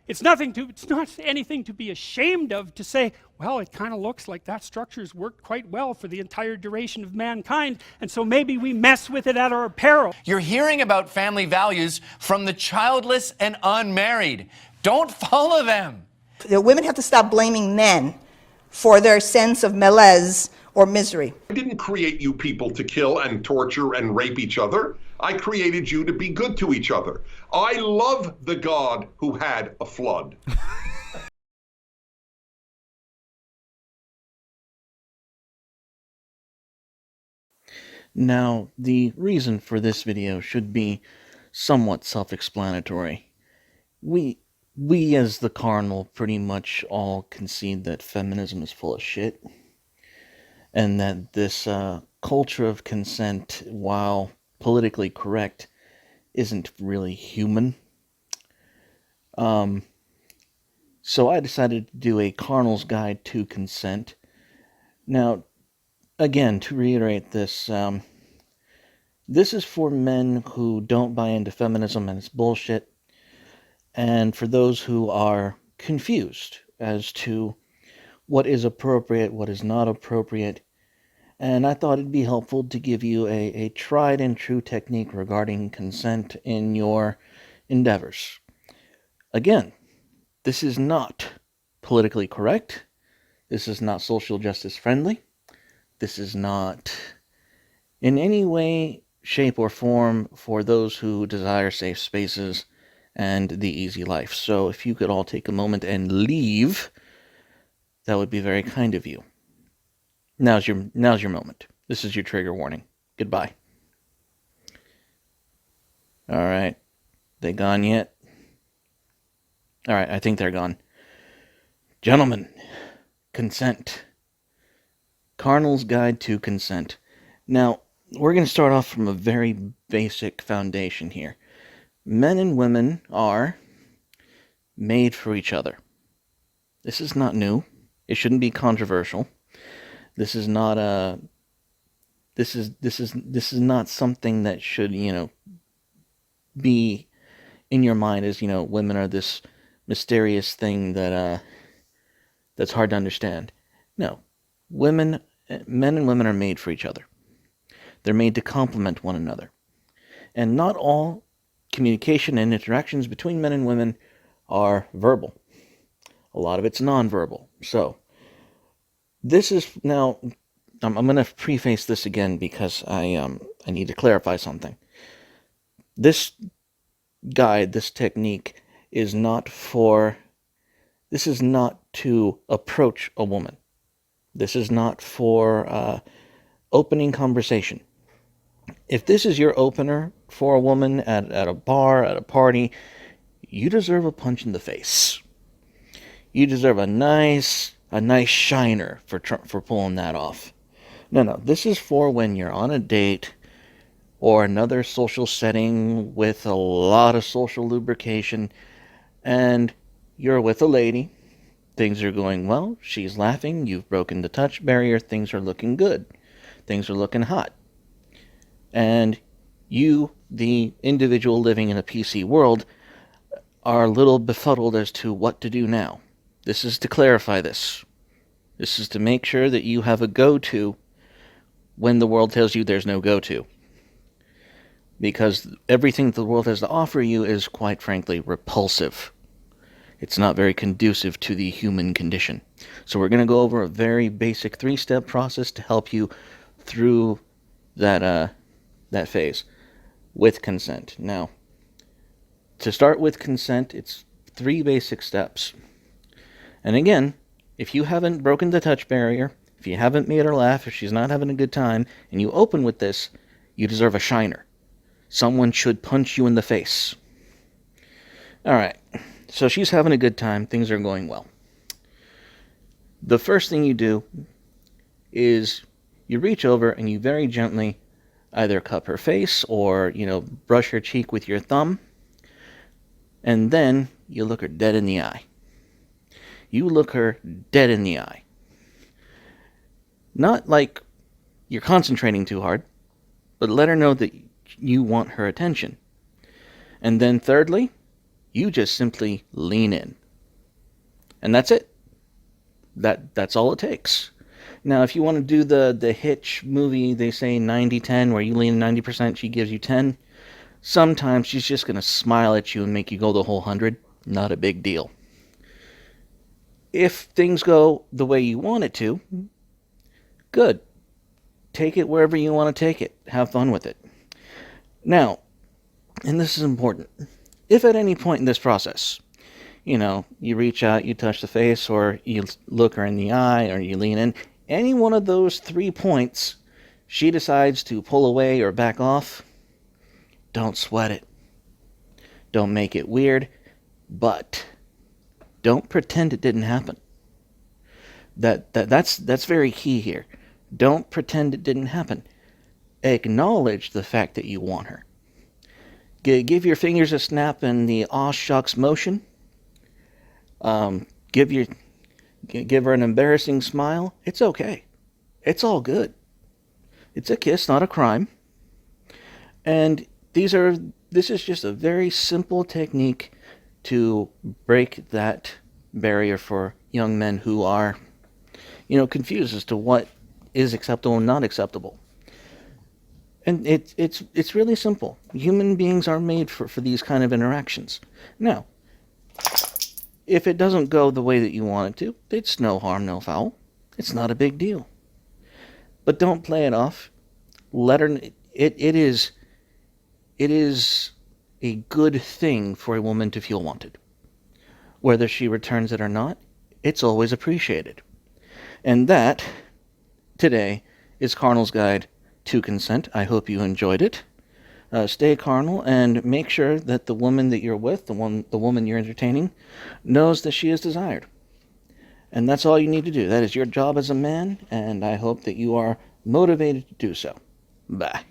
It's not anything to be ashamed of to say, well, it kind of looks like that structure's worked quite well for the entire duration of mankind, and so maybe we mess with it at our peril. You're hearing about family values from the childless and unmarried. Don't follow them. The women have to stop blaming men for their sense of malaise or misery. I didn't create you people to kill and torture and rape each other. I created you to be good to each other. I love the God who had a flood. Now, the reason for this video should be somewhat self-explanatory. We as the Carnal pretty much all concede that feminism is full of shit, and that this culture of consent, while politically correct, isn't really human. So I decided to do a Carnal's Guide to Consent. Now, again, to reiterate this, this is for men who don't buy into feminism and it's bullshit, and for those who are confused as to what is appropriate, what is not appropriate. And I thought it'd be helpful to give you a tried and true technique regarding consent in your endeavors. Again, this is not politically correct. This is not social justice friendly. This is not in any way, shape, or form for those who desire safe spaces and the easy life. So if you could all take a moment and leave, that would be very kind of you. Now's your moment. This is your trigger warning. Goodbye. Alright. They gone yet? Alright, I think they're gone. Gentlemen, consent. Carnal's Guide to Consent. Now, we're going to start off from a very basic foundation here. Men and women are made for each other. This is not new. It shouldn't be controversial. This is not a... This is not something that should, be in your mind as, women are this mysterious thing that that's hard to understand. No. Men and women are made for each other. They're made to complement one another. And not all communication and interactions between men and women are verbal. A lot of it's nonverbal. So, this is now... I'm going to preface this again because I need to clarify something. This guide, this technique, is not for... This is not to approach a woman. This is not for opening conversation. If this is your opener for a woman at a bar, at a party, you deserve a punch in the face. You deserve a nice shiner for pulling that off. No, this is for when you're on a date or another social setting with a lot of social lubrication and you're with a lady. Things are going well. She's laughing. You've broken the touch barrier. Things are looking good. Things are looking hot. And you, the individual living in a PC world, are a little befuddled as to what to do now. This is to clarify this. This is to make sure that you have a go-to when the world tells you there's no go-to. Because everything the world has to offer you is, quite frankly, repulsive. It's not very conducive to the human condition. So we're going to go over a very basic 3-step process to help you through that phase with consent. Now, to start with consent, it's 3 basic steps. And again, if you haven't broken the touch barrier, if you haven't made her laugh, if she's not having a good time, and you open with this, you deserve a shiner. Someone should punch you in the face. Alright, so she's having a good time, things are going well. The first thing you do is you reach over and you very gently either cup her face or, brush her cheek with your thumb, and then you look her dead in the eye. You look her dead in the eye. Not like you're concentrating too hard, but let her know that you want her attention. And then thirdly, You just simply lean in. And that's it. That's all it takes. Now, if you want to do the Hitch movie, they say 90-10, where you lean 90%, she gives you 10. Sometimes she's just going to smile at you and make you go the whole 100. Not a big deal. If things go the way you want it to, good. Take it wherever you want to take it. Have fun with it. Now, and this is important, if at any point in this process, you reach out, you touch the face, or you look her in the eye, or you lean in, any one of those 3 points, she decides to pull away or back off, don't sweat it. Don't make it weird, but don't pretend it didn't happen. That's very key here. Don't pretend it didn't happen. Acknowledge the fact that you want her. Give your fingers a snap in the aw shucks motion. Give her an embarrassing smile. It's okay. It's all good. It's a kiss, not a crime. And this is just a very simple technique to break that barrier for young men who are, confused as to what is acceptable and not acceptable. And it's really simple. Human beings are made for these kind of interactions. Now, if it doesn't go the way that you want it to, it's no harm, no foul. It's not a big deal. But don't play it off. Let her. It is a good thing for a woman to feel wanted. Whether she returns it or not, it's always appreciated. And that, today, is Carnal's Guide to Consent. I hope you enjoyed it. Stay carnal and make sure that the woman that you're with, the woman you're entertaining, knows that she is desired. And that's all you need to do. That is your job as a man, and I hope that you are motivated to do so. Bye.